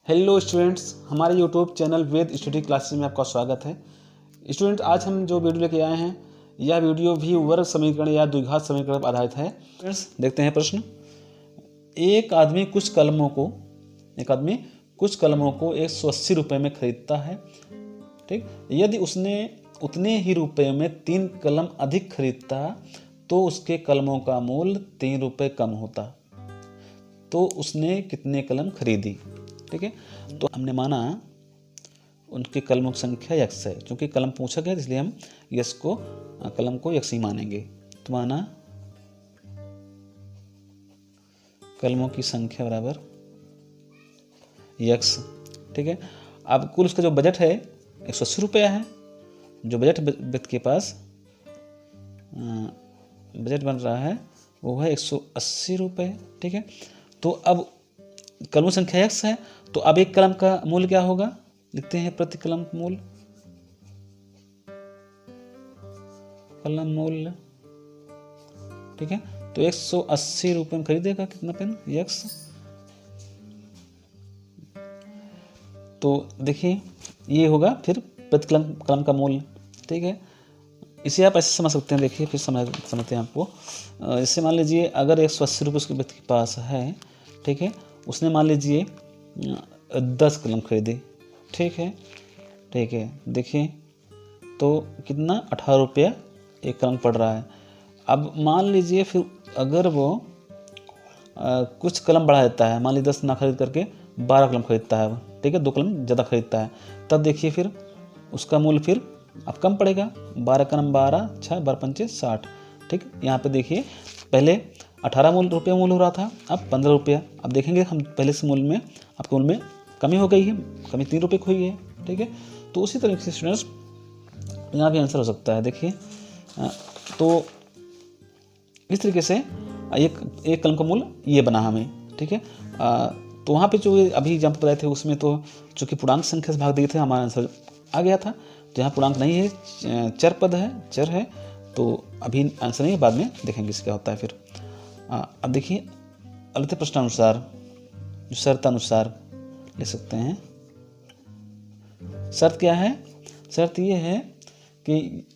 Hello students, हमारे YouTube channel वेद study classes में आपका स्वागत है। स्टूडेंट, आज हम जो वीडियो लेके आए हैं यह वीडियो भी वर्ग समीकरण या द्विघात समीकरण पर आधारित है। स्टूडेंट्स, देखते हैं प्रश्न। एक आदमी कुछ कलमों को 180 रुपये में खरीदता है। ठीक, यदि उसने उतने ही रुपये में 3 कलम अधिक खरीदता तो उसके कलमों का मूल्य 3 रुपये कम होता। तो उसने कितने कलम खरीदी? ठीक है, तो हमने माना उनके कलमों की संख्या यक्स है। क्योंकि कलम पूछा गया इसलिए हम यक्स को कलम को यक्स ही मानेंगे। तो माना कलमों की संख्या बराबर यक्स। ठीक है, अब कुल उसका जो बजट है 180 रुपया है। जो बजट व्यक्ति के पास बजट बन रहा है वो है 180 रुपये। ठीक है, तो अब कलम संख्या x है, तो अब एक कलम का मूल्य क्या होगा? लिखते हैं प्रति कलम मूल्य। कलम मूल्य, ठीक है, तो 180 रुपये में खरीदेगा कितना पेन? x। तो देखिए ये होगा फिर प्रति कलम का मूल्य। ठीक है, इसे आप ऐसे समझ सकते हैं। देखिए फिर समझते हैं आपको। इससे मान लीजिए अगर 180 रुपये उसके व्यक्ति के पास है, ठीक है, उसने मान लीजिए 10 कलम खरीदे। ठीक है, देखिए तो कितना 18 रुपया एक कलम पड़ रहा है। अब मान लीजिए फिर अगर वो कुछ कलम बढ़ा देता है, मान लीजिए 10 ना खरीद करके 12 कलम खरीदता है। ठीक है, 2 कलम ज़्यादा खरीदता है, तब देखिए फिर उसका मूल्य फिर अब कम पड़ेगा। 12 कलम 12, 6 12 पंचे 60। ठीक, यहाँ पे देखिए पहले 18 रुपया मूल्य हो रहा था, अब 15 रुपया। अब देखेंगे हम पहले से मूल्य में आपके मूल्य में कमी हो गई है, कमी 3 रुपये की हुई है। ठीक है, तो उसी तरीके से स्टूडेंट्स यहाँ भी आंसर हो सकता है। देखिए तो इस तरीके से एक कलम का मूल्य ये बना हमें। ठीक है, तो वहाँ पे जो अभी एग्जाम्पल बताए थे उसमें तो चूँकि पूर्णांक संख्या से भाग दिए थे, हमारा आंसर आ गया था। जहाँ पूर्णांक नहीं है, चर पद है, चर है, तो अभी आंसर नहीं है, बाद में देखेंगे इसका होता है फिर। अब देखिए अलिखित प्रश्नानुसार जो शर्त अनुसार ले सकते हैं। शर्त क्या है? शर्त ये है कि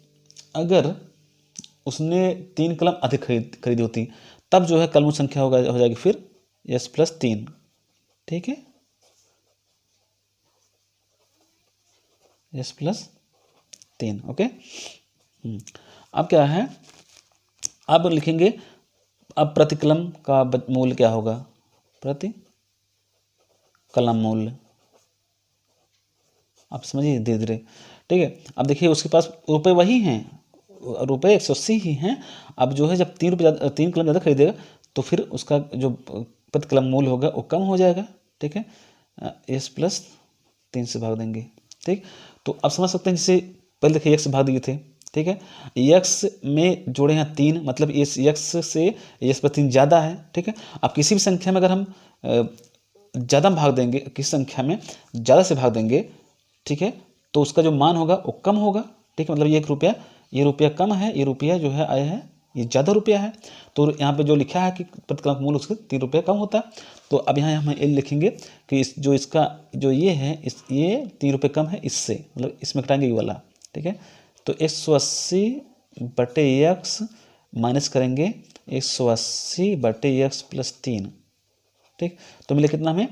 अगर उसने 3 कलम अधिक खरीदी होती तब जो है कलमों संख्या हो जाएगी फिर s+3। ठीक है, s+3। ओके, अब क्या है? अब लिखेंगे अब प्रति कलम का मूल्य क्या होगा? प्रति कलम मूल्य। आप समझिए धीरे धीरे। ठीक है, अब देखिए उसके पास रुपए वही हैं, रुपए 180 ही हैं। अब जो है जब 3 कलम ज़्यादा खरीदेगा तो फिर उसका जो प्रति कलम मूल्य होगा वो कम हो जाएगा। ठीक है, s+3 से भाग देंगे। ठीक, तो आप समझ सकते हैं, जैसे पहले देखिए x से भाग दिए थे। ठीक है, x में जोड़े हैं 3, मतलब इस x से s+3 ज़्यादा है। ठीक है, अब किसी भी संख्या में अगर हम ज़्यादा भाग देंगे, किसी संख्या में ज़्यादा से भाग देंगे, ठीक है, तो उसका जो मान होगा वो कम होगा। ठीक है, मतलब ये रुपया कम है, ये रुपया जो है आया है ये ज़्यादा रुपया है। तो यहाँ पे जो लिखा है कि प्रति कलम मूल्य उसके 3 रुपये कम होता है। तो अब यहाँ हम लिखेंगे कि इसका जो ये है ये 3 रुपये कम है इससे, मतलब इसमें घटाएंगे ये वाला। ठीक है, तो 180/x माइनस करेंगे 180/x+3। ठीक, तो मिले कितना? हमें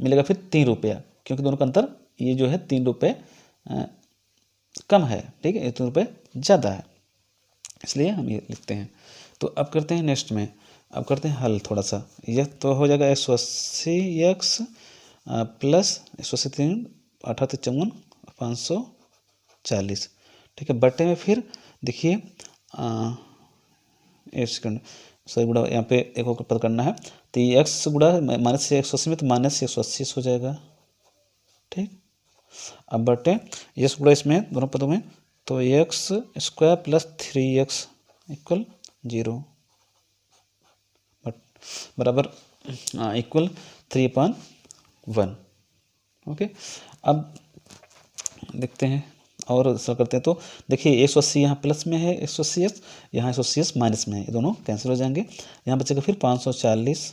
मिलेगा फिर 3 रुपया, क्योंकि दोनों का अंतर ये जो है 3 रुपये कम है। ठीक है, ये 3 रुपये ज़्यादा है, इसलिए हम ये लिखते हैं। तो अब करते हैं नेक्स्ट में, अब करते हैं हल थोड़ा सा। यह तो हो जाएगा 180x प्लस 180 18 54 540। ठीक है, बटे में फिर देखिए एक सेकंड, सॉरी गुड़ा यहाँ पे एक और पद करना है। तो ये x गुड़ा माइनस से 180 में, तो माइनस से 180 हो जाएगा। ठीक, अब बटे यस गुड़ा इसमें दोनों पदों में, तो x² + 3x = 0 बराबर इक्वल 3/1। ओके, अब देखते हैं और सर करते हैं। तो देखिए 180 यहाँ प्लस में है, 180s यहाँ 180s माइनस में है, ये दोनों कैंसिल हो जाएंगे। यहाँ बचेगा फिर 540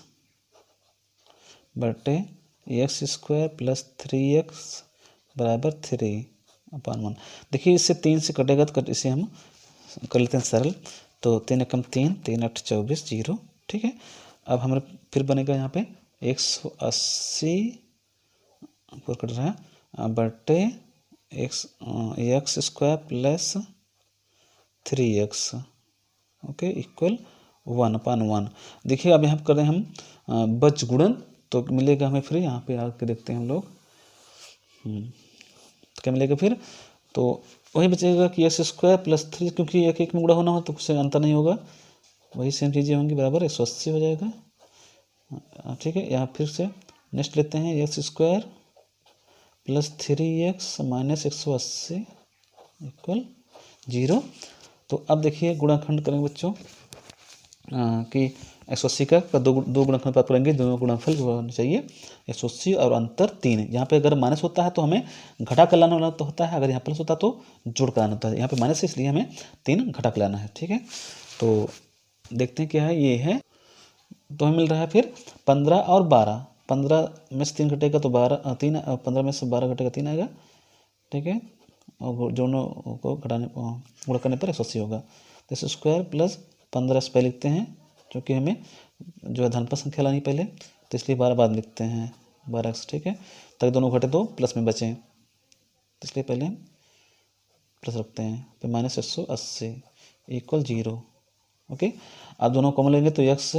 बटे एक्स स्क्वायर प्लस 3x बराबर 3/1। देखिए इससे 3 से कटेगा तो इसे हम कर लेते हैं सरल। तो 3 एकम 3, 3 8 24 0। ठीक है, अब हमारे फिर बनेगा यहाँ पे 180 पूरा कट रहा है बटे x square plus 3x okay equal 1/1। देखिए अब यहाँ कर रहे हैं हम बच गुणन, तो मिलेगा हमें फिर यहाँ पे आके देखते हैं हम लोग। तो क्या मिलेगा फिर, तो वही बचेगा कि एक्स स्क्वायर प्लस 3, क्योंकि एक एक में गुणा होना हो तो कुछ अंतर नहीं होगा, वही सेम चीज़ें होंगी, बराबर 180 हो जाएगा। ठीक है, यहाँ फिर से नेक्स्ट लेते हैं x square plus 3x minus 180 equal 0। तो अब देखिए गुणाखंड करेंगे बच्चों कि 180 का दो गुणनफल प्राप्त करेंगे, दोनों गुणनफल होना चाहिए 180 और अंतर 3 है। यहाँ पे अगर माइनस होता है तो हमें घटा कर लाना होता है, अगर यहाँ प्लस होता है तो जोड़ कर लाना होता है। यहाँ पे माइनस है इसलिए हमें 3 घटा कर लाना है। ठीक है, तो देखते हैं क्या है, ये है तो हमें मिल रहा है फिर 15 और 12। 15 में से 3 घटेगा तो 12 3, 15 में से 12 घटेगा 3 आएगा। ठीक है, और दोनों को घटाने गुणा करने पर 180 होगा। तो एक्स स्क्वायर प्लस 15 से पहले लिखते हैं, क्योंकि हमें जो है धनात्मक संख्या लानी पहले, तो इसलिए 12 बाद लिखते हैं 12x। ठीक है, ताकि दोनों घटे तो प्लस में बचें, तो इसलिए पहले हम प्लस रखते हैं, फिर माइनस 180 इक्वल 0। ओके, आप दोनों कॉमन लेंगे तो x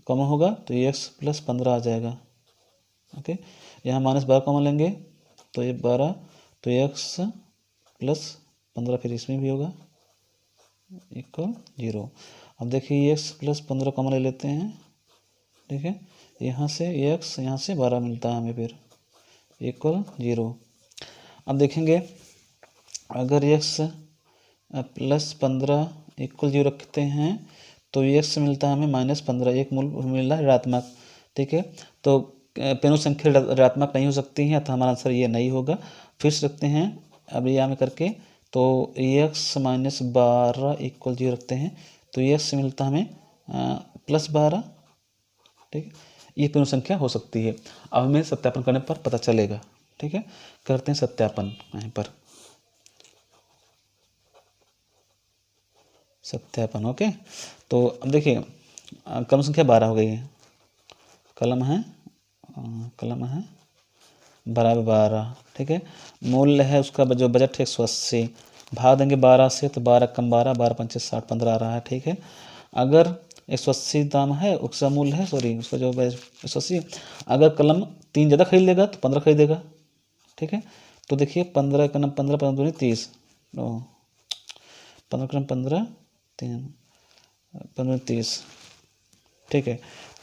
कॉमन होगा तो x प्लस 15 आ जाएगा। ओके, यहाँ माइनस 12 कॉमन लेंगे तो ये 12, तो x प्लस 15 फिर इसमें भी होगा इक्वल 0। अब देखिए x प्लस 15 कॉमन ले लेते हैं। ठीक है, यहाँ से x यहाँ से 12 मिलता है हमें फिर इक्वल 0। अब देखेंगे अगर x प्लस 15 इक्वल 0 रखते हैं तो x मिलता है हमें माइनस 15, एक मूल मिल रहा है ऋणात्मक। ठीक है, तो पेनो संख्या ऋणात्मक नहीं हो सकती है, अतः हमारा आंसर ये नहीं होगा। फिर से रखते हैं अब यहाँ में करके, तो x माइनस 12 इक्वल 0 रखते हैं तो x मिलता हमें प्लस 12। ठीक है, ये पेनो संख्या हो सकती है। अब हमें सत्यापन करने पर पता चलेगा। ठीक है, करते हैं सत्यापन यहाँ पर, सत्यापन। ओके, तो अब देखिए कलम संख्या 12 हो गई है, कलम है बराबर 12। ठीक है, मूल्य है उसका जो बजट है 180, भाग देंगे 12 से तो 12 कम 12, 12 पंचे 60, 15 आ रहा है। ठीक है, अगर 180 दाम है उसका मूल्य है, सॉरी उसका जो 180, अगर कलम 3 ज़्यादा खरीद लेगा तो 15 खरीदेगा। ठीक है, तो देखिए 15 कलम 15 15 दूनी 30, 15 कलम 15 3 15 30। ठीक है,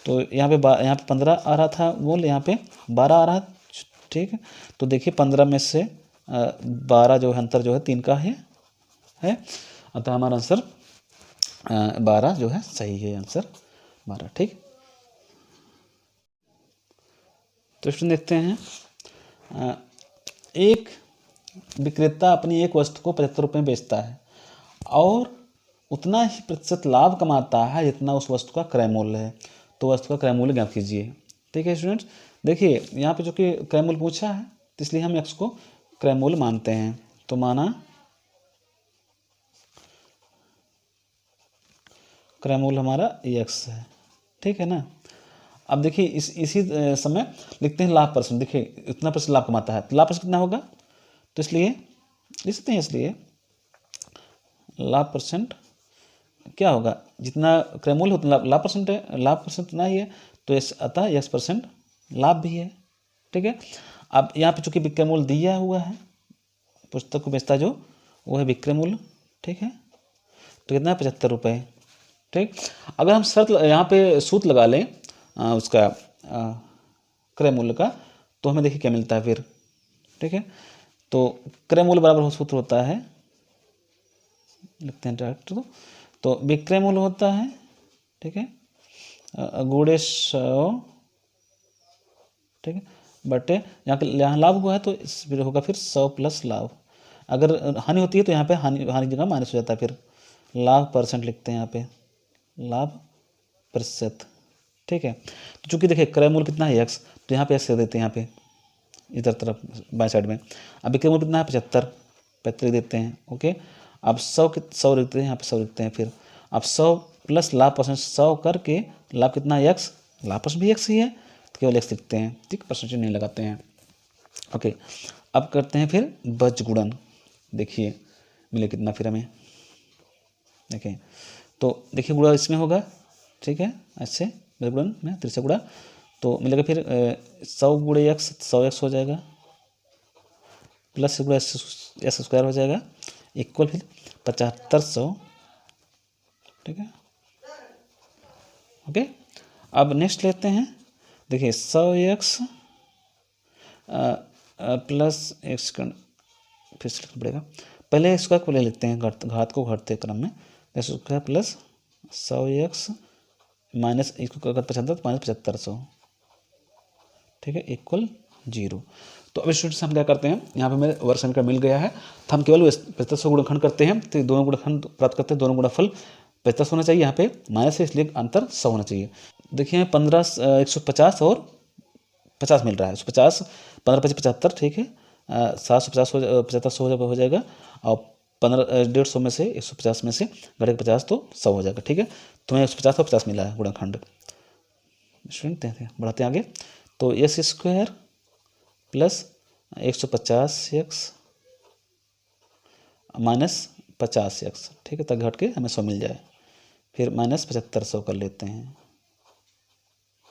तो यहाँ पे 15 आ रहा था मूल्य, यहाँ पे 12 आ रहा है। ठीक है, तो देखिए 15 में से 12 जो है अंतर जो है 3 का है अतः हमारा आंसर 12 जो है सही है, आंसर 12। ठीक, तो स्टूडेंट देखते हैं एक विक्रेता अपनी एक वस्तु को 75 रुपये में बेचता है और उतना ही प्रतिशत लाभ कमाता है जितना उस वस्तु का क्रय मूल्य है, तो वस्तु का क्रय मूल्य ज्ञात कीजिए। ठीक है स्टूडेंट्स, देखिए यहाँ पे जो कि क्रय मूल्य पूछा है तो इसलिए हम x को क्रय मूल्य मानते हैं, तो माना क्रय मूल्य हमारा x है। ठीक है ना, अब देखिए इसी समय लिखते हैं लाभ परसेंट। देखिए इतना परसेंट लाभ कमाता है तो लाभ परसेंट कितना होगा, तो इसलिए लिख सकते हैं, इसलिए लाभ परसेंट क्या होगा, जितना क्रय मूल्य उतना लाभ परसेंट है, लाभ परसेंट इतना ही है, तो अतः x% लाभ भी है। ठीक है, अब यहाँ पे चूंकि विक्रय मूल्य दिया हुआ है, पुस्तक को बेचता जो वो है विक्रय मूल्य। ठीक है, तो कितना है 75 रुपये। ठीक, अगर हम शर्त यहाँ पे सूत्र लगा लें उसका क्रय मूल्य का, तो हमें देखिए क्या मिलता है फिर। ठीक है, तो क्रय मूल्य बराबर सूत्र होता है, लिखते हैं डायरेक्ट, तो विक्रय मूल्य होता है, ठीक है, गुणे 100, ठीक है, बटे यहाँ लाभ हुआ है तो इस फिर होगा फिर 100 प्लस लाभ। अगर हानि होती है तो यहाँ पे हानि जगह माइनस हो जाता है, फिर लाभ परसेंट लिखते हैं यहाँ पे, लाभ प्रतिशत। ठीक है। तो चूंकि देखिए क्रय मूल्य कितना है x, तो यहाँ पे x देते हैं, यहाँ पे इधर तरफ बाएं साइड में। अब विक्रय मूल्य कितना है 75, 75 देते हैं। ओके, अब 100 लिखते हैं, यहाँ पे 100 लिखते हैं। फिर अब 100 प्लस लाभ परसेंट 100 करके लाभ कितना है x, लाभ परसेंट भी x ही है, तो केवल x लिखते हैं, ठीक, परसेंटेज नहीं लगाते हैं। ओके, अब करते हैं फिर बज गुणन। देखिए मिले कितना फिर हमें, देखिए तो देखिए गुणा इसमें होगा, ठीक है, ऐसे बज गुणन में 3 से गुणा, तो मिलेगा फिर 100 गुणे x 100x हो जाएगा, प्लस गुणा एस स्क्वायर हो जाएगा, इक्वल फिर 7500, ठीक है। ओके, अब नेक्स्ट लेते हैं, देखिए 100x प्लस x फिर से लिखना पड़ेगा, पहले स्क्वायर को ले लेते हैं, घात को घटते क्रम में, स्क्वायर प्लस 100x माइनस इसको अगर 75 माइनस 7500, ठीक है, इक्वल 0। तो अब स्टूडेंट्स हम क्या करते हैं, यहाँ पे मेरे वर्ग समीकरण मिल गया है, तो हम केवल 7500 गुणनखंड करते हैं, तो दोनों गुणनखंड प्राप्त करते हैं, दोनों गुणनफल 75 होना चाहिए, यहाँ पे माइनस है इसलिए अंतर 100 होना चाहिए। देखिए 150 और 50 मिल रहा है, 150 15 25 75, ठीक है, 750 7500 हो जाएगा, और 150 में से 150 में से घटे 50 तो 100 हो जाएगा, ठीक है। तो हमें 150 और 50 मिला है गुणनखंड। स्टूडेंट बढ़ाते हैं आगे, तो x square plus 150x minus 50x, ठीक है, तक घट के हमें 100 मिल जाए, फिर माइनस 7500 कर लेते हैं,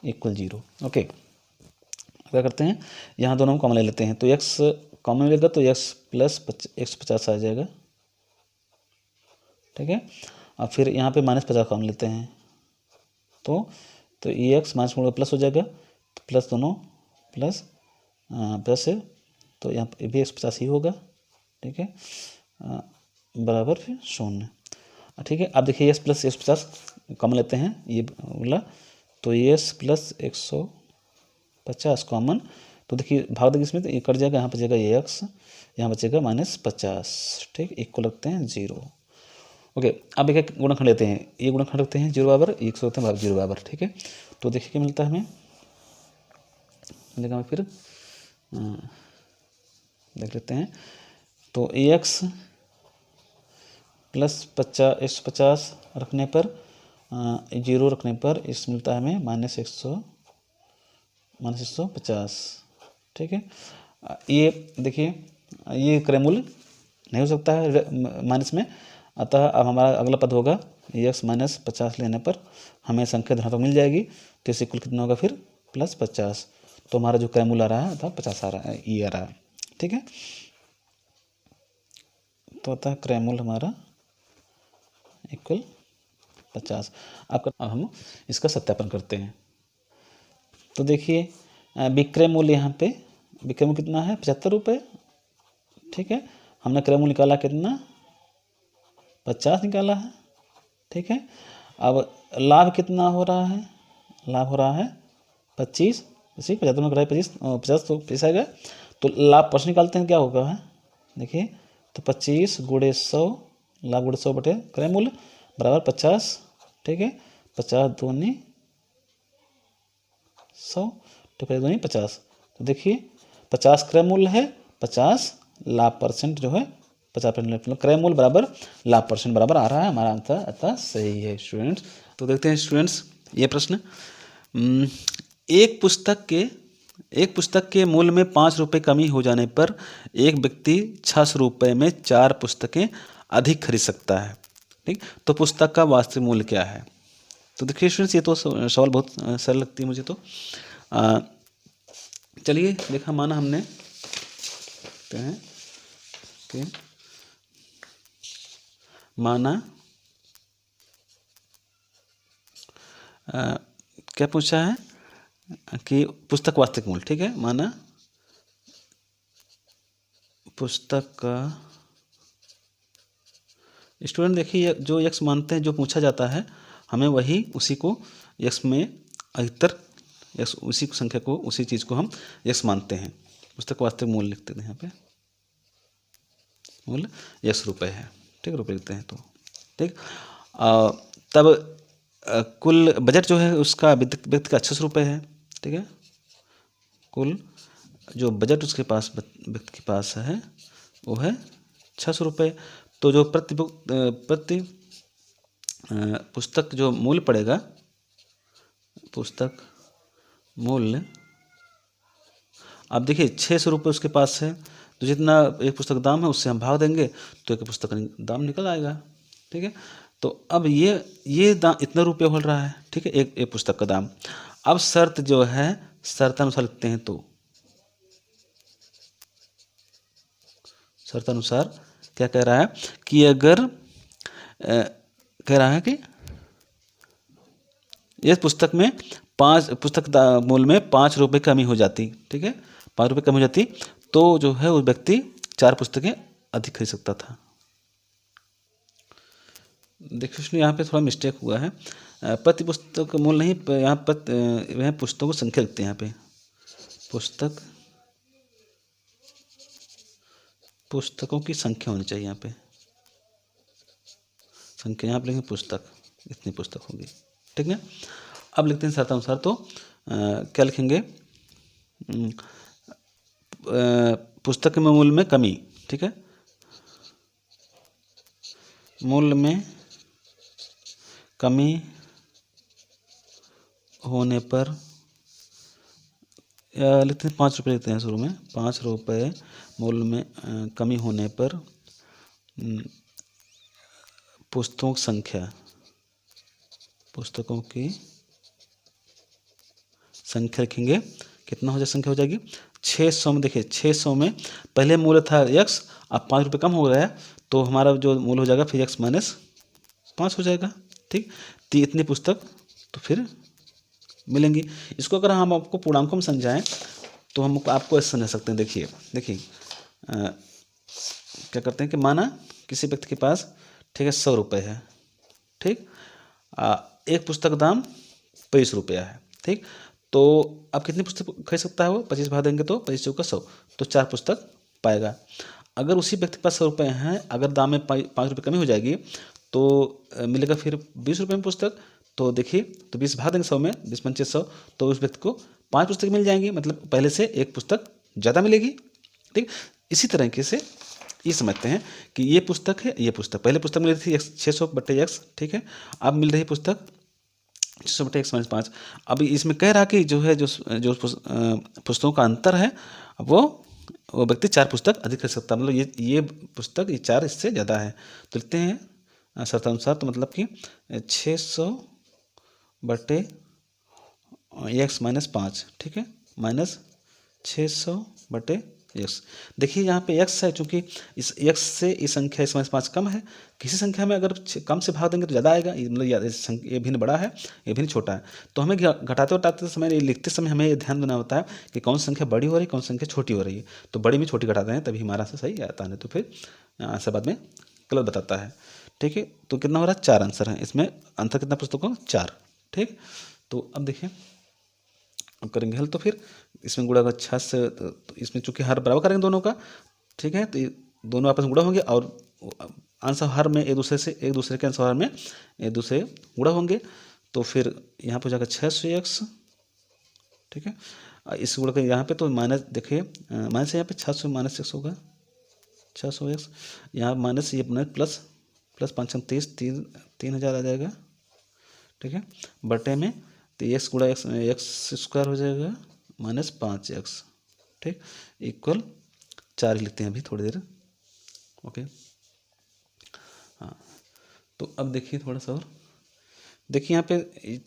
इक्वल 0। ओके, क्या करते हैं, यहाँ दोनों को कॉमन ले लेते हैं, तो x कॉमन लेगा तो x प्लस 150 आ जाएगा, ठीक है। अब फिर यहाँ पे माइनस 50 कॉमन लेते हैं, तो ये x माइनस प्लस हो जाएगा, तो प्लस दोनों प्लस प्लस है, तो यहाँ पे भी 150 ही होगा, ठीक है, बराबर फिर 0, ठीक है। अब देखिए s प्लस 150 कॉमन लेते हैं, ये बोला, तो s प्लस 150 कॉमन, तो देखिए भाग देखिए इसमें, तो ये कट जाएगा, यहाँ बचेगा ये x, यहाँ बचेगा -50, ठीक, इक्वल रखते हैं 0। ओके, अब एक गुणनखंड लेते हैं, ये गुणनखंड रखते हैं 0 बराबर, एक सौ रखते हैं 0 बराबर, ठीक है। तो देखिए क्या मिलता है हमें, मिलेगा फिर देख लेते हैं, तो x प्लस 150 रखने पर 0 रखने पर इस मिलता है हमें -150, ठीक है। ये देखिए ये क्रय मूल्य नहीं हो सकता है माइनस में, अतः अब हमारा अगला पद होगा x माइनस 50 लेने पर हमें संख्या धनात्मक मिल जाएगी, तो इससे कुल कितना होगा फिर +50, तो हमारा जो क्रय मूल्य आ रहा है अतः 50 आ रहा है, ये आ रहा है, ठीक है। तो अतः क्रय मूल्य हमारा इक्वल 50। अब हम इसका सत्यापन करते हैं, तो देखिए विक्रय मूल्य यहाँ पे विक्रय मूल्य कितना है 75 रुपये, ठीक है। हमने क्रय मूल्य निकाला कितना 50 निकाला है, ठीक है। अब लाभ कितना हो रहा है, लाभ हो रहा है 25, इसी 75 में घटाए 50 तो 50 आएगा, तो लाभ परसेंट निकालते हैं, क्या होगा है देखिए, तो 25 गुणे 100, लाभ गुणे 100 बटे क्रय मूल्य बराबर 50, ठीक है। 50 दूनी 100, तो 50 दूनी 50, तो देखिए 50 क्रय मूल्य है, 50 लाभ परसेंट जो है 50%, क्रय मूल्य बराबर लाभ परसेंट बराबर आ रहा है हमारा आंसर, अतः सही है स्टूडेंट्स। तो देखते हैं स्टूडेंट्स ये प्रश्न, एक पुस्तक के मूल्य में 5 रुपये कमी हो जाने पर एक व्यक्ति 600 रुपये में 4 पुस्तकें अधिक खरीद सकता है, ठीक। तो पुस्तक का वास्तविक मूल्य क्या है। तो देखिए स्टूडेंट्स ये तो सवाल बहुत सरल लगती है मुझे, तो चलिए देखा, माना हमने कि माना क्या पूछा है कि पुस्तक वास्तविक मूल्य, ठीक है, माना पुस्तक का, स्टूडेंट देखिए जो x मानते हैं, जो पूछा जाता है हमें वही उसी को x में अधिकतर x उसी संख्या को उसी चीज़ को हम x मानते हैं। पुस्तक वास्तविक मूल्य लिखते हैं, यहाँ पे मूल्य x रुपये है, ठीक, रुपये लिखते हैं, तो ठीक। तब कुल बजट जो है उसका व्यक्ति का 600 रुपये है। ठीक है, कुल जो बजट उसके पास व्यक्ति के पास है वो है 600 रुपये। तो जो प्रति पुस्तक जो मूल्य पड़ेगा, पुस्तक मूल्य, आप देखिए 600 रुपये उसके पास है, तो जितना एक पुस्तक दाम है उससे हम भाग देंगे तो एक पुस्तक का दाम निकल आएगा। ठीक है, तो अब ये दाम इतना रुपये हो रहा है। ठीक है, एक पुस्तक का दाम। अब शर्त जो है शर्तानुसार लिखते हैं, तो शर्तानुसार क्या कह रहा है कि अगर कह रहा है कि इस पुस्तक में पुस्तक मूल्य में 5 रुपये कमी हो जाती। ठीक है, 5 रुपये कमी हो जाती तो जो है वो व्यक्ति 4 पुस्तकें अधिक खरीद सकता था। देखिए उसने यहाँ पे थोड़ा मिस्टेक हुआ है, प्रति पुस्तक मूल्य नहीं, यहाँ वह पुस्तकों की संख्या लिखते हैं। यहाँ पे पुस्तकों की संख्या होनी चाहिए। यहाँ पे संख्या, यहाँ पे लिखेंगे पुस्तक, इतनी पुस्तक होगी। ठीक है, अब लिखते हैं शर्तानुसार, तो क्या लिखेंगे, पुस्तक में मूल्य में कमी। ठीक है, मूल्य में कमी होने पर, लिखते हैं 5 रुपये लिखते हैं शुरू में, 5 रुपये मूल्य में कमी होने पर पुस्तकों की संख्या लिखेंगे। कितना हो जाए, संख्या हो जाएगी 600 में। देखिए 600 में पहले मूल्य था x, अब 5 रुपये कम हो गया है तो हमारा जो मूल्य हो जाएगा फिर x माइनस 5 हो जाएगा। ठीक, तो इतनी पुस्तक तो फिर मिलेंगी। इसको अगर हम आपको पूर्णांकों में समझाएं तो हम आपको ऐसे समझ सकते हैं। देखिए क्या करते हैं कि माना किसी व्यक्ति के पास, ठीक है, 100 रुपये है। ठीक, एक पुस्तक दाम 25 रुपया है। ठीक, तो अब कितनी पुस्तक खरीद सकता है वो, 25 भाग देंगे तो 25 चौका 100, तो 4 पुस्तक पाएगा। अगर उसी व्यक्ति के पास 100 रुपये हैं, अगर दाम में 5 रुपये कमी हो जाएगी तो मिलेगा फिर 20 रुपये में पुस्तक। तो देखिए, तो 20 भाग देंगे 100 में, 20 पंचे 100, तो उस व्यक्ति को 5 पुस्तक मिल जाएंगी, मतलब पहले से एक पुस्तक ज़्यादा मिलेगी। ठीक, इसी तरीके से ये समझते हैं कि ये पुस्तक है, ये पुस्तक पहले पुस्तक मिल रही थी 600/x। ठीक है, अब मिल रही पुस्तक 600/x - 5। अब इसमें कह रहा कि जो है जो पुस्तकों का अंतर है वो व्यक्ति 4 पुस्तक अधिक कर सकता है, मतलब ये पुस्तक ये 4 इससे ज़्यादा है। तो लिखते हैं शर्तानुसार, तो मतलब कि 600/x - 5। ठीक है, माइनस 600/x। देखिए यहाँ पे x है, चूंकि इस x से इस संख्या x - 5 कम है। किसी संख्या में अगर कम से भाग देंगे तो ज़्यादा आएगा, मतलब ये भिन्न बड़ा है, ये भिन्न छोटा है। तो हमें घटाते घटाते समय, लिखते समय हमें ध्यान देना होता है कि कौन सी संख्या बड़ी हो रही है, कौन सी संख्या छोटी हो रही है। तो बड़ी में छोटी घटाते हैं तभी हमारा आंसर सही आता है, तो फिर आंसर बाद में गलत बताता है। ठीक है, तो कितना हो रहा है, 4 आंसर है इसमें। अंतर कितना पुस्तकों, 4। ठीक, तो अब देखिए अब करेंगे हल, तो फिर इसमें गुणा का 6 से, तो इसमें चूंकि हर बराबर करेंगे दोनों का। ठीक है, तो दोनों आपस में गुणा होंगे और आंसर हर में एक दूसरे के आंसर में एक दूसरे गुणा होंगे। तो फिर यहाँ पर जाकर 600x। ठीक है, इस गुणा का यहाँ पे तो माइनस, देखिए माइनस यहाँ पे 600 - x होगा, 600x। यहाँ माइनस, ये प्लस 5 × 30, 3000 आ जाएगा। ठीक है, बटे में तो x गुणा x² हो जाएगा -5x। ठीक, इक्वल 4 ही लिखते हैं अभी थोड़ी देर। ओके, हाँ, तो अब देखिए थोड़ा सा और देखिए यहाँ पे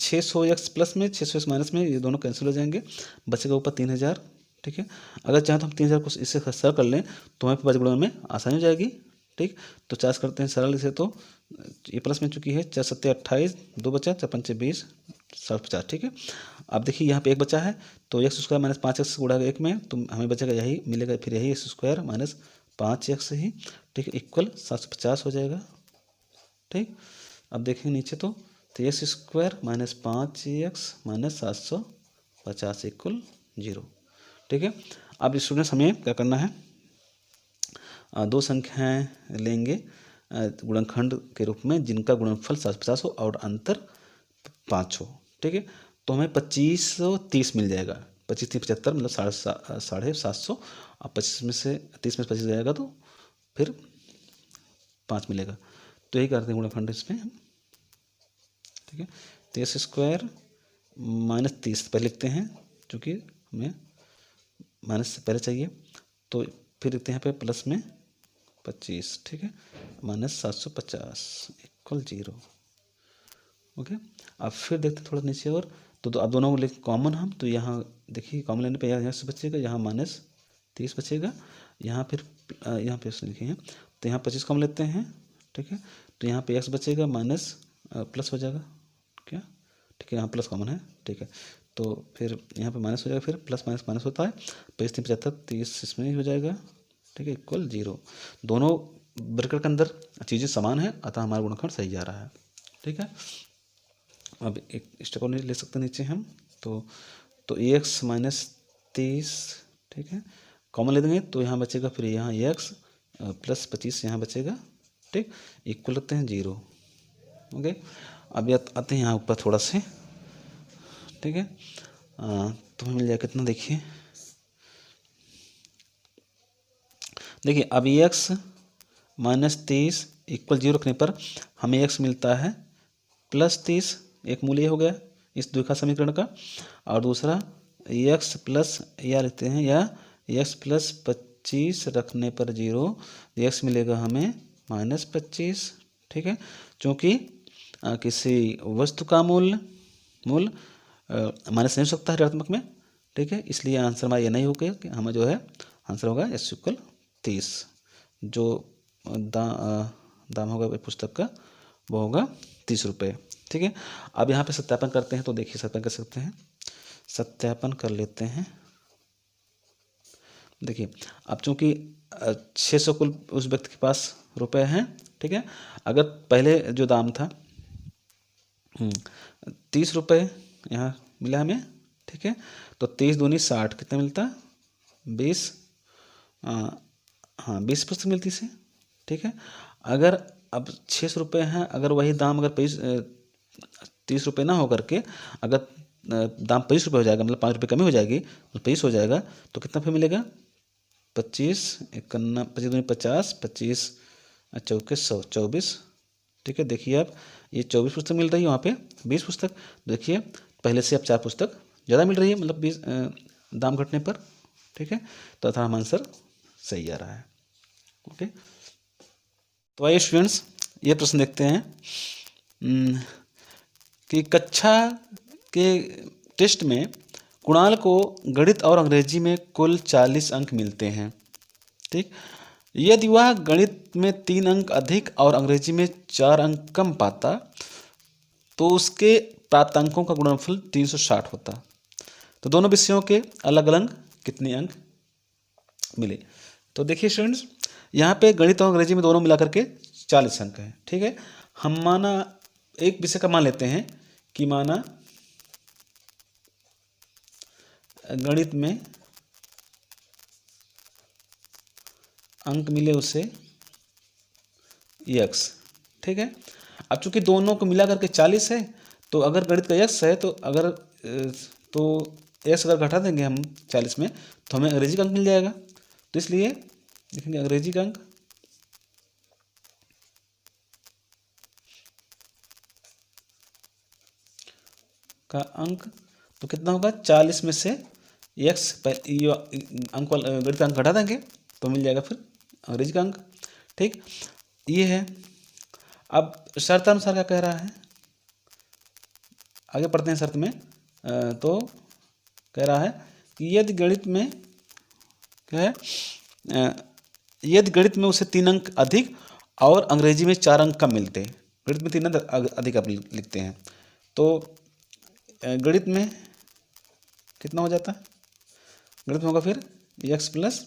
600x प्लस में 600x माइनस में ये दोनों कैंसिल हो जाएंगे, बचेगा ऊपर 3000। ठीक है, अगर चाहे तो हम 3000 को इससे सरल कर लें तो हमें बच गुणा में आसानी हो जाएगी। ठीक, तो 4 करते हैं सरल इसे, तो ये प्लस में चुकी है, 4 × 7 = 28, 2 बचा, 4 × 5 = 20, 50। ठीक है, अब देखिए यहाँ पे 1 बचा है तो x² - 5x गुणा 1 में, तो हमें बचेगा यही मिलेगा, फिर यही x² - 5x ही। ठीक है, इक्वल 750 हो जाएगा। ठीक, अब देखेंगे नीचे तो x² - 5x - 750 इक्वल 0। ठीक है, अब स्टूडेंट्स हमें क्या करना है, दो संख्याएं लेंगे गुणनखंड के रूप में जिनका गुणनफल 750 हो और अंतर 5 हो, ठीक है। तो हमें 2530 मिल जाएगा। 25×3 = 75, मतलब 750। अब 25 में से 30 में से 25 जाएगा तो फिर 5 मिलेगा। तो यही करते हैं गुणनखंड इसमें हम, ठीक है। तो s² - 30 पहले लिखते हैं, क्योंकि हमें माइनस से पहले चाहिए। तो फिर लिखते हैं यहाँ पे प्लस में 25, ठीक है, -750 = 0। ओके। अब फिर देखते थोड़ा नीचे और, तो अब दोनों को लेके कॉमन हम, तो यहाँ देखिए कॉमन लेने पे यहाँ से बचेगा, यहाँ -30 बचेगा, यहाँ फिर यहाँ पे लिखे हैं, तो यहाँ 25 कॉमन लेते हैं, ठीक है। तो यहाँ पे x बचेगा, माइनस प्लस हो जाएगा क्या, ठीक है, यहाँ प्लस कॉमन है, ठीक है। तो फिर यहाँ पे माइनस हो जाएगा, फिर प्लस माइनस माइनस होता है, 25×3 = 75, 30 इसमें ही हो जाएगा, ठीक है, = 0। दोनों ब्रैकेट के अंदर चीज़ें समान है, अतः हमारा गुणनखंड सही जा रहा है, ठीक है। अब एक स्टेप और ले सकते हैं नीचे हम, तो x - 30, ठीक है, कॉमन ले देंगे, तो यहाँ बचेगा, फिर यहाँ x + 25 यहाँ बचेगा, ठीक, इक्वल रखते हैं 0। ओके। अब आते हैं यहाँ ऊपर थोड़ा से, ठीक है। तो हमें मिल जाएगा कितना, देखिए अब x - 30 = 0 रखने पर हमें x मिलता है +30, एक मूल्य हो गया इस द्विघात समीकरण का, और दूसरा x प्लस या लिखते हैं, या x + 25 रखने पर 0, x मिलेगा हमें -25, ठीक है। क्योंकि किसी वस्तु का मूल्य माइनस नहीं हो सकता है ऋणात्मक में, ठीक है, इसलिए आंसर हमारा ये नहीं होगा कि हमें जो है आंसर होगा s = 30। जो दाम होगा पुस्तक का वो होगा 30 रुपये, ठीक है। अब यहाँ पे सत्यापन करते हैं, तो देखिए सत्यापन कर सकते हैं, सत्यापन कर लेते हैं। देखिए अब चूंकि 600 कुल उस व्यक्ति के पास रुपए हैं, ठीक है। अगर पहले जो दाम था 30 रुपये यहाँ मिला हमें, ठीक है, तो 30 दूनी 60, कितना मिलता, 20, हाँ 20 पुस्तक मिलती से, ठीक है। अगर अब 600 रुपये हैं, अगर वही दाम अगर 30 रुपये ना हो करके अगर दाम 25 रुपये हो जाएगा, मतलब 5 रुपये कमी हो जाएगी, तो 25 हो जाएगा, तो कितना फिर मिलेगा, 25 51 25 दूनी 50, 25 चौके 100, 24, ठीक है। देखिए अब ये 24 पुस्तक मिल रही है, वहाँ पे 20 पुस्तक, देखिए पहले से अब 4 पुस्तक ज़्यादा मिल रही है, मतलब 20 दाम घटने पर, ठीक है। तो अतः हम आंसर सही आ रहा है। ओके। तो आइए स्टूडेंट्स ये प्रश्न देखते हैं कि कक्षा के टेस्ट में कुणाल को गणित और अंग्रेजी में कुल 40 अंक मिलते हैं, ठीक। यदि वह गणित में 3 अंक अधिक और अंग्रेजी में 4 अंक कम पाता तो उसके प्राप्त अंकों का गुणनफल 360 होता। तो दोनों विषयों के अलग अलग कितने अंक मिले। तो देखिए स्टूडेंट्स यहाँ पे गणित और अंग्रेजी में दोनों मिलाकर के 40 अंक हैं, ठीक है। हम माना एक विषय का मान लेते हैं कि माना गणित में अंक मिले उसे x, ठीक है। अब चूंकि दोनों को मिला करके 40 है, तो अगर गणित का x है, तो अगर तो x अगर घटा देंगे हम 40 में, तो हमें अंग्रेजी का अंक मिल जाएगा। तो इसलिए देखेंगे अंग्रेजी का अंक तो कितना होगा, 40 में से x अंक गणित का अंक घटा देंगे तो मिल जाएगा फिर अंग्रेजी का अंक, ठीक। ये है। अब शर्तानुसार क्या कह रहा है, आगे पढ़ते हैं शर्त में। तो कह रहा है कि यदि गणित में क्या है, यदि गणित में उसे 3 अंक अधिक और अंग्रेजी में 4 अंक कम मिलते, गणित में 3 अंक अधिक आप लिखते हैं, तो गणित में कितना हो जाता है, गणित में होगा फिर x +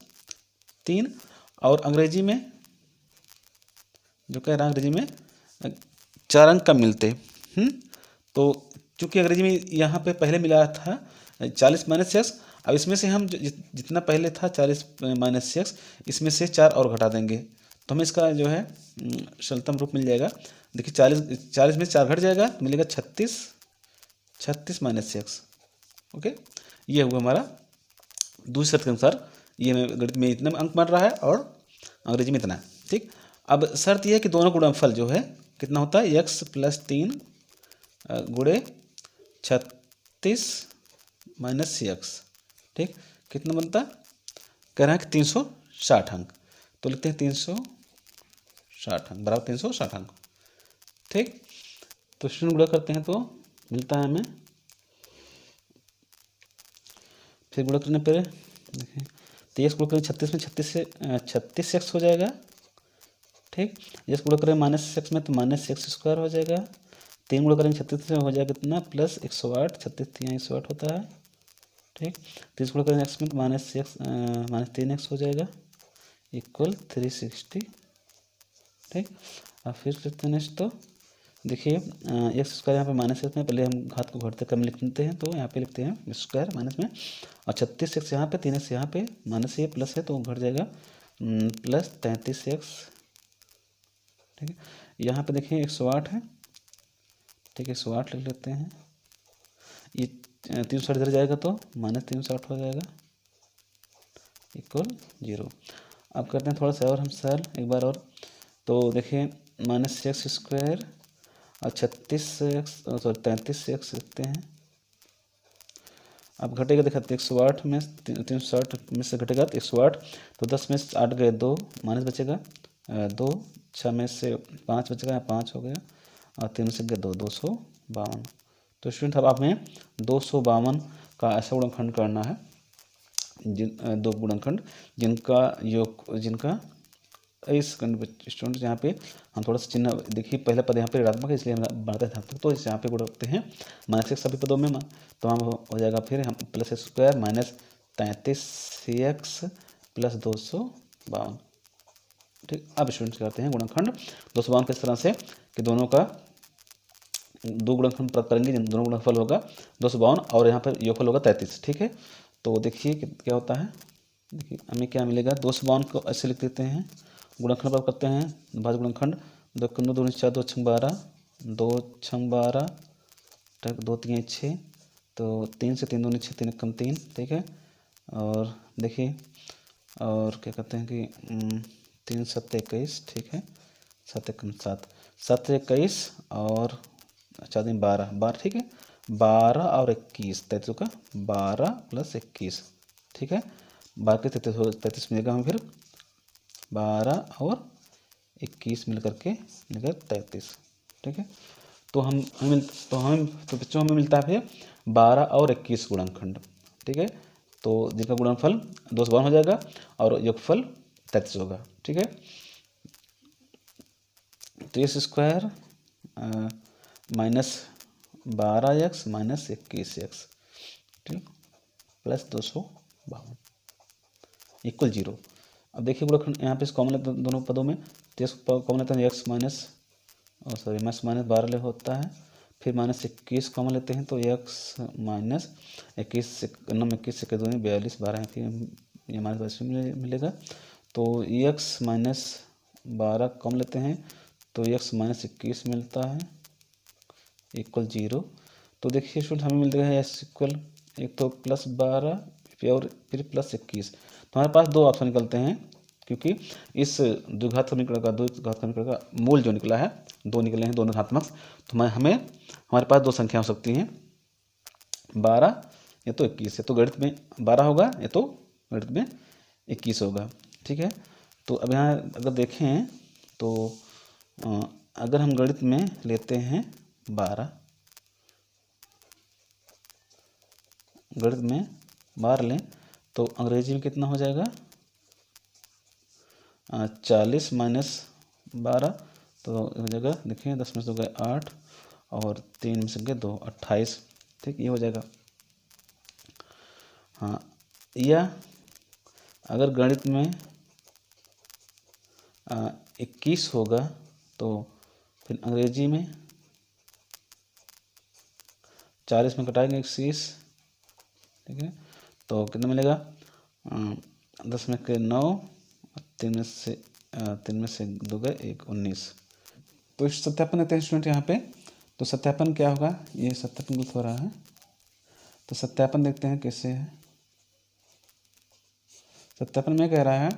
3 और अंग्रेजी में जो कह रहा है अंग्रेजी में 4 अंक कम मिलते। तो चूंकि अंग्रेजी में यहाँ पे पहले मिला था 40 - x, अब इसमें से हम जितना पहले था 40 - x, इसमें से 4 और घटा देंगे, तो हमें इसका जो है सरलतम रूप मिल जाएगा। देखिए 40 में 4 घट जाएगा तो मिलेगा 36 36 माइनस एक्स। ओके, ये हुआ हमारा दूसरी शर्त के अनुसार। ये में गणित में इतना अंक बन रहा है और अंग्रेजी में इतना है। ठीक, अब शर्त यह है कि दोनों गुणनफल जो है कितना होता है, x प्लस 3 गुणे 36 माइनस एक्स। ठीक, कितना बनता है, कह रहे हैं कि 360 अंक, तो लिखते हैं 360 अंक बराबर 360 अंक। ठीक, तो शून्य गुणा करते हैं तो मिलता है हमें, फिर गुणा करने पर देखिए तो एक्स गुणा करें 36 में 36 एक्स हो जाएगा। ठीक, एक्स गुणा करें माइनस एक्स में तो माइनस एक्स स्क्वायर हो जाएगा। 3 गुणा करेंगे 36 में हो जाएगा कितना, प्लस 108, 36 3 108 होता है। ठीक, 30 गुणा करेंगे एक्स में तो माइनस 3 एक्स हो जाएगा इक्वल 360। ठीक, अब फिर करते हैं नेक्स्ट। तो देखिए एक्स स्क्वायर यहाँ पे माइनस एक्स में, पहले हम घात को घटते क्रम लिख लेते हैं, तो यहाँ पे लिखते हैं स्क्वायर माइनस में, और 36 एक्स यहाँ पे, 3 एक्स यहाँ पे, माइनस ये प्लस है तो घट जाएगा प्लस 33 एक्स। ठीक है, यहाँ पे देखिए 108 है। ठीक है, 108 लिख लेते हैं, ये 360 इधर जाएगा तो माइनस 360 हो जाएगा इक्वल 0। अब करते हैं थोड़ा सा और हम सरल एक बार और। तो देखिए माइनस एक्स स्क्वायर और 33 एक्स लिखते हैं। अब घटेगा, देखा 108 में 360 में से घटेगा तो 108, तो 10 में से 8 गए 2 माइनस बचेगा 2, 6 में से 5 बचेगा 5 हो गया, और 3 में से गए 2, 252। तो स्टूडेंट अब हमें 252 का ऐसा गुणनखंड करना है, दो गुणनखंड जिनका इस स्टूडेंट यहाँ पे हम थोड़ा सा चिन्ह देखिए, पहला पद यहाँ पे ऋणात्मक है इसलिए हम बढ़ाते हैं, तो इसे यहाँ पे गुण रखते हैं माइनस एक्स सभी पदों में, तो हम हो जाएगा फिर हम plus x square minus 33 x plus 252। ठीक, अब स्टूडेंट करते हैं गुणनखंड 252 किस तरह से कि दोनों का दो गुणनखंड प्राप्त करेंगे, जिन दोनों गुणनफल होगा 252 और यहाँ पर योगफल होगा 33। ठीक है, तो देखिए क्या होता है, देखिए हमें क्या मिलेगा, 252 को ऐसे लिख देते हैं, गुणनखंड प्राप्त करते हैं, भाज्य गुणनखंड 2 2 4 2 6 12 2 6 12 2 3 6, तो 3 से 3 2 6 3 कम 3। ठीक है, और देखिए और क्या कहते हैं कि 3 7 21। ठीक है, 7 कम 7 7 21 और 4 दिन 12। ठीक है, 12 और 21 33 का 12 प्लस 21। ठीक है, बाकी 33 मिलेगा हमें, फिर 12 और 21 मिल करके मिलेगा 33। ठीक है, तो बच्चों हमें मिलता है फिर 12 और 21 गुणनखंड। ठीक है, तो जिनका गुणनफल 252 हो जाएगा और योगफल 33 होगा। ठीक है, तो x square minus 12 x minus 21 x, ठीक, प्लस 252 इक्वल 0। अब देखिए गुणनखंड यहाँ पे कॉमन लेते हैं दोनों पदों में, तो इसको कॉमन लेते हैं एक्स माइनस माइनस 12 होता है, फिर माइनस 21 कॉमन लेते हैं तो एक्स माइनस 21 से 21 से 2 42 12 है, फिर ये माइनस 22 मिलेगा, तो एक्स माइनस 12 कॉमन लेते हैं तो एक्स माइनस 21 मिलता है इक्वल 0। तो देखिए स्टूडेंट हमें मिल रहा है एस इक्वल एक तो प्लस 12 और फिर प्लस 21। तो हमारे पास दो ऑप्शन निकलते हैं, क्योंकि इस द्विघात समीकरण का मूल जो निकला है, दो निकले हैं, दोनों धनात्मक, तो हमारे पास दो संख्या हो सकती हैं, 12 या तो 21। या तो गणित में 12 होगा या तो गणित में 21 होगा। ठीक है, तो अब यहाँ अगर देखें तो अगर हम गणित में लेते हैं 12, गणित में 12 लें तो अंग्रेजी में कितना हो जाएगा 40 माइनस 12, तो हो जाएगा देखिए 10 में से हो गए 8 और 3 में से गए 2 28। ठीक, ये हो जाएगा। हाँ, या अगर गणित में 21 होगा तो फिर अंग्रेजी में 40 में कटाएंगे 21। ठीक है, तो कितना मिलेगा 10 में के 9, 3 में से 2 गए 1 19। तो इस सत्यापन देते हैं स्टूडेंट यहाँ पे, तो सत्यापन क्या होगा, ये सत्यापन गलत हो रहा है, तो सत्यापन देखते हैं कैसे है। सत्यापन में कह रहा है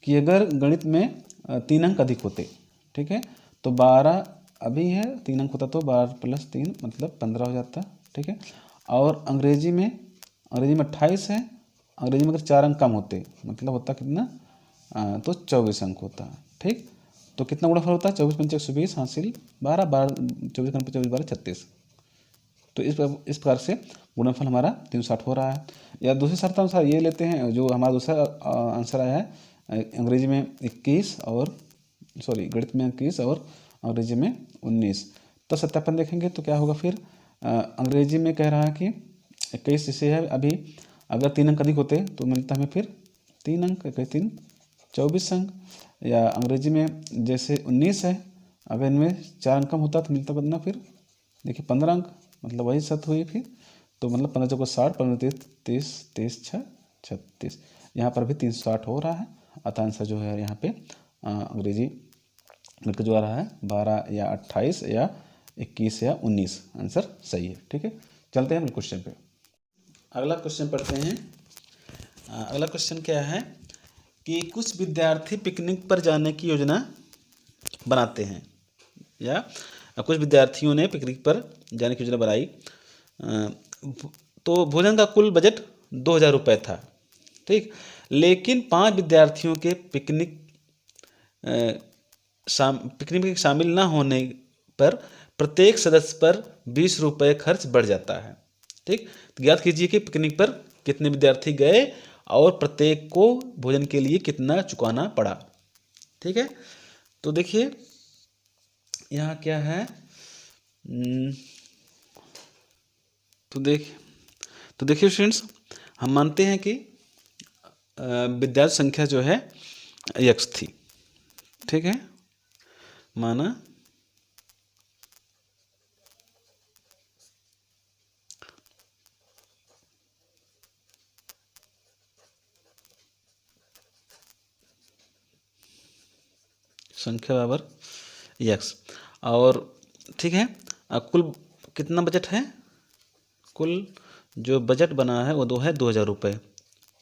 कि अगर गणित में 3 अंक अधिक होते, ठीक है, तो 12 अभी है, 3 अंक होता तो 12 + 3 मतलब 15 हो जाता, ठीक है। और अंग्रेजी में 28 है, अंग्रेजी में अगर 4 अंक कम होते मतलब होता कितना, तो 24 अंक होता, ठीक। तो कितना गुणनफल होता है, 24 × 5 = 120 हासिल 12, 24 × 24 12 36। तो इस प्रकार से गुणनफल हमारा 360 हो रहा है। या दूसरे शर्त अनुसार ये लेते हैं, जो हमारा दूसरा आंसर आया है अंग्रेजी में 21 और गणित में 21 और अंग्रेजी में 19। तो सत्यापन देखेंगे तो क्या होगा फिर, अंग्रेजी में कह रहा है कि 21 इसे है, अभी अगर 3 अंक अधिक होते तो मिलता हमें फिर 3 अंक, 21 3 24 अंक। या अंग्रेजी में जैसे 19 है, अगर इनमें 4 अंक कम होता तो मिलता कितना फिर, देखिए 15 अंक, मतलब वही शर्त हुई फिर। तो मतलब 15 × 60, 15 × 30 30 6 36, यहाँ पर भी 360 हो रहा है। अतः आंसर जो है यहाँ पे अंग्रेजी में जो आ रहा है 12 या 28 या 21 या 19 आंसर सही है, ठीक है। चलते हैं हम क्वेश्चन पे। अगला क्वेश्चन पढ़ते हैं। अगला क्वेश्चन क्या है कि कुछ विद्यार्थी पिकनिक पर जाने की योजना बनाते हैं, या कुछ विद्यार्थियों ने पिकनिक पर जाने की योजना बनाई। तो भोजन का कुल बजट 2000 रुपये था, ठीक। लेकिन 5 विद्यार्थियों के पिकनिक में शामिल न होने पर प्रत्येक सदस्य पर 20 रुपये खर्च बढ़ जाता है, ठीक। तो ज्ञात कीजिए कि पिकनिक पर कितने विद्यार्थी गए और प्रत्येक को भोजन के लिए कितना चुकाना पड़ा, ठीक है। तो देखिए यहाँ क्या है, तो देखिए स्टूडेंट्स, हम मानते हैं कि विद्यार्थी संख्या जो है x थी, ठीक है। माना संख्या बराबर x, और ठीक है, कुल कितना बजट है, कुल जो बजट बना है वो 2000 रुपये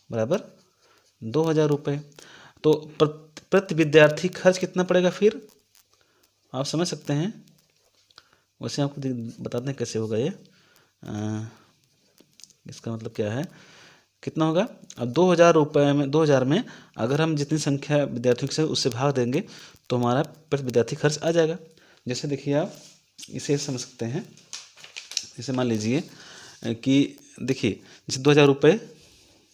बराबर 2000 रुपये। तो प्रति विद्यार्थी खर्च कितना पड़ेगा फिर, आप समझ सकते हैं। वैसे आपको बताते हैं कैसे होगा ये, इसका मतलब क्या है, कितना होगा। अब 2000 रुपये में, 2000 में अगर हम जितनी संख्या विद्यार्थियों से उससे भाग देंगे तो हमारा प्रति विद्यार्थी खर्च आ जाएगा। जैसे देखिए आप इसे समझ सकते हैं, जैसे मान लीजिए कि देखिए जैसे 2000 रुपये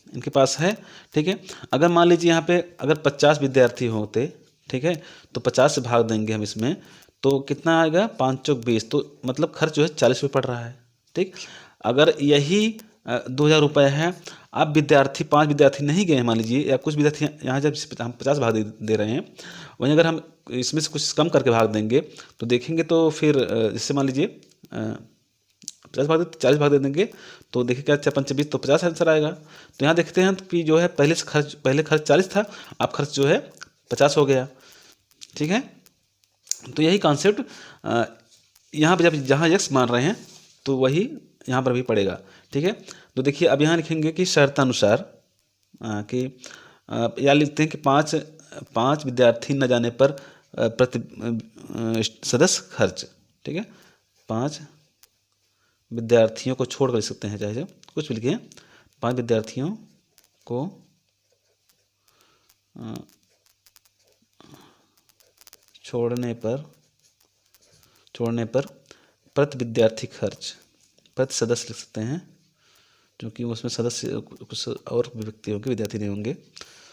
इनके पास है, ठीक है। अगर मान लीजिए यहाँ पे अगर 50 विद्यार्थी होते, ठीक है, तो 50 से भाग देंगे हम इसमें, तो कितना आएगा, 5 × 20, तो मतलब खर्च जो है 40 रुपये पड़ रहा है, ठीक। अगर यही 2000 रुपये है, अब 5 विद्यार्थी नहीं गए मान लीजिए, या कुछ विद्यार्थी यहाँ जब हम 50 भाग दे रहे हैं, वहीं अगर हम इसमें से कुछ कम करके भाग देंगे तो देखेंगे तो फिर जैसे मान लीजिए 50 भाग 40 भाग दे देंगे, तो देखिए क्या 4 × 5 = 20, तो 50 आंसर आएगा। तो यहाँ देखते हैं कि जो है पहले खर्च 40 था, अब खर्च जो है 50 हो गया, ठीक है। तो यही कॉन्सेप्ट यहाँ पर जब जहाँ x मान रहे हैं तो वही यहाँ पर भी पड़ेगा, ठीक है। तो देखिए अब यहाँ लिखेंगे कि शर्तानुसार कि या लिखते हैं कि 5 विद्यार्थी न जाने पर प्रति सदस्य खर्च, ठीक है। 5 विद्यार्थियों को छोड़ कर लिख सकते हैं, चाहे कुछ भी लिखें, 5 विद्यार्थियों को छोड़ने पर प्रति विद्यार्थी खर्च, प्रति सदस्य लिख सकते हैं, क्योंकि उसमें सदस्य कुछ और व्यक्ति होंगे, विद्यार्थी नहीं होंगे।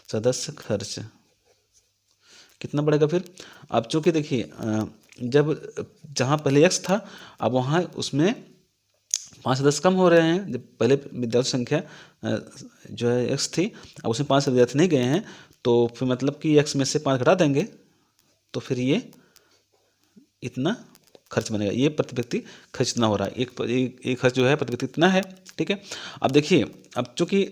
सदस्य खर्च कितना बढ़ेगा फिर, अब चूँकि देखिए जब जहाँ पहले x था, अब वहाँ उसमें 5 सदस्य कम हो रहे हैं। जब पहले विद्यार्थी संख्या जो है x थी, अब उसमें 5 विद्यार्थी नहीं गए हैं, तो फिर मतलब कि x में से 5 घटा देंगे, तो फिर ये इतना खर्च बनेगा। ये प्रति व्यक्ति खर्च इतना हो रहा है, एक खर्च जो है प्रति व्यक्ति इतना है, ठीक है। अब देखिए, अब चूँकि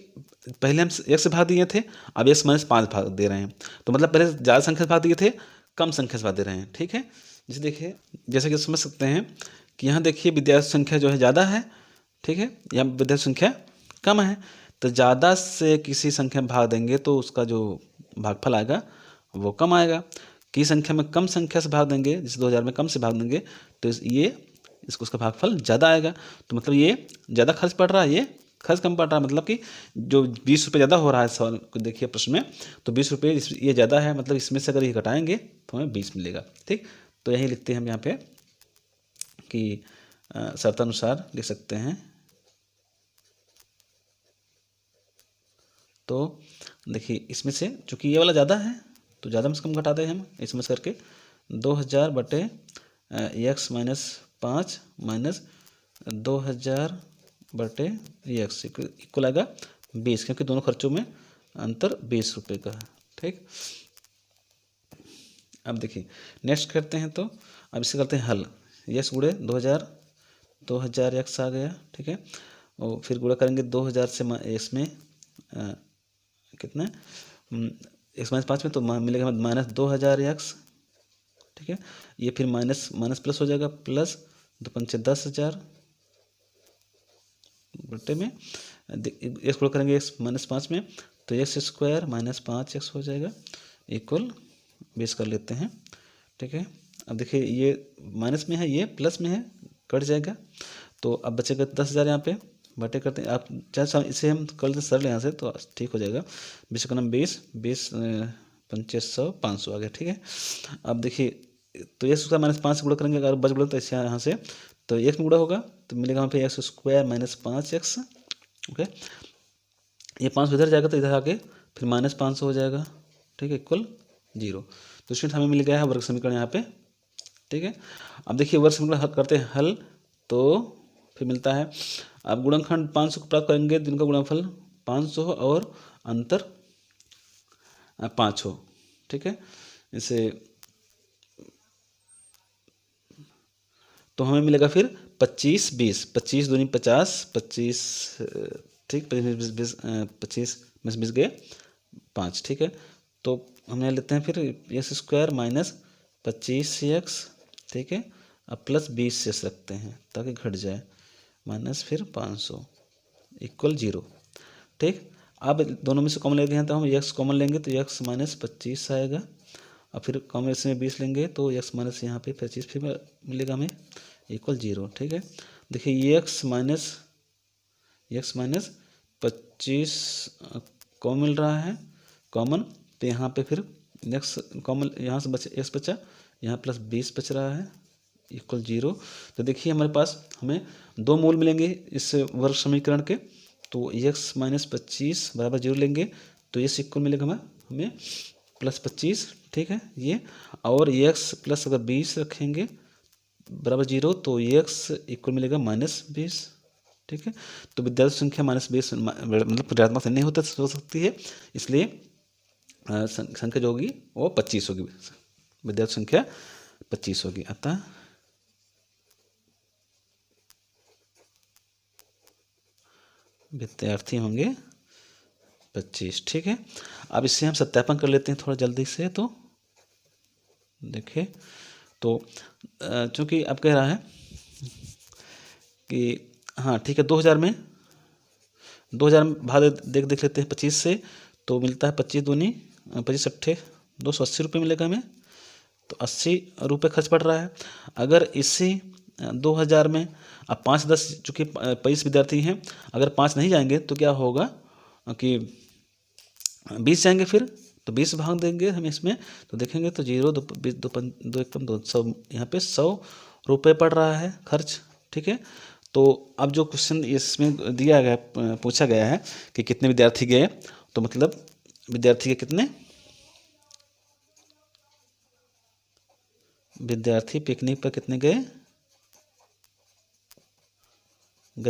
पहले हम x से भाग दिए थे, अब x - 5 भाग दे रहे हैं, तो मतलब पहले ज़्यादा संख्या से भाग दिए थे, कम संख्या से भाग दे रहे हैं, ठीक है। जैसे देखिए, जैसे कि समझ सकते हैं कि यहाँ देखिए विद्यार्थी संख्या जो है ज़्यादा है, ठीक है, यहाँ विद्यार्थी संख्या कम है। तो ज़्यादा से किसी संख्या में भाग देंगे तो उसका जो भागफल आएगा वो कम आएगा। की संख्या में कम संख्या से भाग देंगे, जैसे 2000 में कम से भाग देंगे तो इसको उसका भागफल ज़्यादा आएगा। तो मतलब ये ज़्यादा खर्च पड़ रहा है, ये खर्च कम पड़ रहा है, मतलब कि जो 20 रुपये ज़्यादा हो रहा है सवाल को देखिए प्रश्न में, तो 20 रुपये ये ज़्यादा है, मतलब इसमें से अगर ये घटाएंगे तो हमें 20 मिलेगा। ठीक, तो यही लिखते हैं हम यहाँ पे कि शर्तानुसार लिख सकते हैं। तो देखिए इसमें से चूँकि ये वाला ज़्यादा है तो ज़्यादा में से कम घटा दें हम इसमें से करके 2000 बटे x माइनस 5 माइनस 2000 बटे एक्स इक्वल आएगा 20, क्योंकि दोनों खर्चों में अंतर 20 रुपये का है। ठीक, अब देखिए नेक्स्ट करते हैं, तो अब इसे करते हैं हल। यस गुणे 2000 एक्स आ गया, ठीक है, और फिर गुणा करेंगे 2000 से इसमें कितना एक्स माइनस 5 में, तो मिलेगा माइनस 2000 एक्स, ठीक है, ये फिर माइनस माइनस प्लस हो जाएगा, प्लस 2 पंचे 10,000 बटे में एक्स गुणा करेंगे एक्स माइनस 5 में, तो एक्स स्क्वायर माइनस 5x हो जाएगा इक्वल 20 कर लेते हैं। ठीक है, अब देखिए ये माइनस में है, ये प्लस में है, कट जाएगा, तो अब बचेगा 10,000 यहाँ पे, बटे करते हैं आप चाहे इसे हम कर लेते सरल यहाँ से तो ठीक हो जाएगा। 20 का नाम 20 पंचे 100 500 आ गया। ठीक है, अब देखिए तो एक्स का माइनस 5 से गुणा करेंगे, अगर बच गुणा तो इससे यहाँ से तो एक में गुणा होगा तो मिलेगा वहाँ पे x square minus 5x। Okay, ये 5 इधर जाएगा तो इधर आके फिर माइनस 500 हो जाएगा। ठीक है, इक्वल 0। तो स्टूडेंट हमें मिल गया है वर्ग समीकरण यहाँ पे। ठीक है, अब देखिए वर्ग समीकरण करते हैं हल, तो फिर मिलता है अब गुणनखंड 500 को प्राप्त करेंगे, दिन का गुणनफल 500 और अंतर 5 हो। ठीक है, इसे तो हमें मिलेगा फिर 25 20, 25 दूनी 50, 25 ठीक, 25 में 20 गए 5। ठीक है, तो हम यहाँ लेते हैं फिर एक्स स्क्वायर माइनस 25x, ठीक है, अब प्लस 20 रखते हैं ताकि घट जाए, माइनस फिर 500 इक्वल 0। ठीक, अब दोनों में से कॉमन लेते हैं तो हम x कॉमन लेंगे तो x माइनस 25 आएगा, और फिर कॉमन में 20 लेंगे तो x माइनस यहाँ पे 25 फिर मिलेगा हमें इक्वल 0। ठीक है, देखिए ये x माइनस 25 कॉमन मिल रहा है, कॉमन, तो यहाँ पे फिर x कॉमन, यहाँ से बचा x बचा, यहाँ प्लस 20 बच रहा है इक्वल 0। तो देखिए हमारे पास हमें दो मूल मिलेंगे इस वर्ग समीकरण के, तो x माइनस 25 बराबर 0 लेंगे तो ये इक्वल मिलेगा हमें प्लस 25। ठीक है, ये और x प्लस अगर 20 रखेंगे बराबर 0 तो x इक्वल मिलेगा माइनस 20। ठीक है, तो विद्यार्थी संख्या माइनस 20 मतलब ऋणात्मक से नहीं हो सकती है, इसलिए संख्या जो होगी वो 25 होगी, विद्यार्थी संख्या 25 होगी, अतः विद्यार्थी होंगे 25। ठीक है, अब इससे हम सत्यापन कर लेते हैं थोड़ा जल्दी से। तो देखिए, तो चूँकि अब कह रहा है कि हाँ ठीक है 2000 में भाग देख लेते हैं 25 से, तो मिलता है 25 दूनी 25 अट्ठे 280 रुपये मिलेगा हमें, तो 80 रुपये खर्च पड़ रहा है। अगर इसी 2000 में अब 5-10 चूँकि 25 विद्यार्थी हैं, अगर 5 नहीं जाएंगे तो क्या होगा कि 20 जाएंगे, फिर तो 20 भाग देंगे हम इसमें, तो देखेंगे तो 0 2 2 1 200 यहाँ पे 100 रुपये पड़ रहा है खर्च। ठीक है, तो अब जो क्वेश्चन इसमें दिया गया पूछा गया है कि कितने विद्यार्थी गए, तो मतलब विद्यार्थी के कितने विद्यार्थी पिकनिक पर कितने गए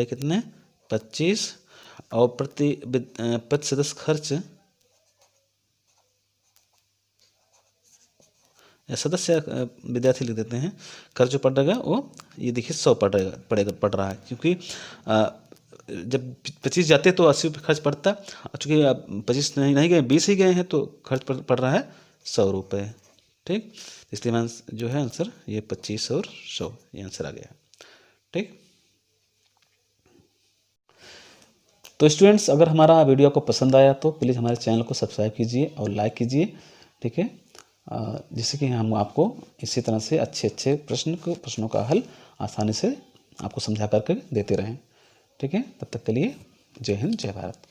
कितने 25, और प्रति सदस्य खर्च सदस्य विद्यार्थी लिख देते हैं, खर्च जो पड़ रहेगा वो ये देखिए 100 पड़ रहा है, क्योंकि जब 25 जाते तो 80 रुपये खर्च पड़ता, चूँकि 25 नहीं गए 20 ही गए हैं तो खर्च पड़ रहा है 100 रुपये। ठीक, इसलिए जो है आंसर ये 25 और 100 ये आंसर आ गया। ठीक। तो स्टूडेंट्स, अगर हमारा वीडियो को पसंद आया तो प्लीज़ हमारे चैनल को सब्सक्राइब कीजिए और लाइक कीजिए, ठीक है, जिससे कि हम आपको इसी तरह से अच्छे अच्छे प्रश्नों का हल आसानी से आपको समझा करके देते रहें, ठीक है। तब तक के लिए जय हिंद, जय भारत।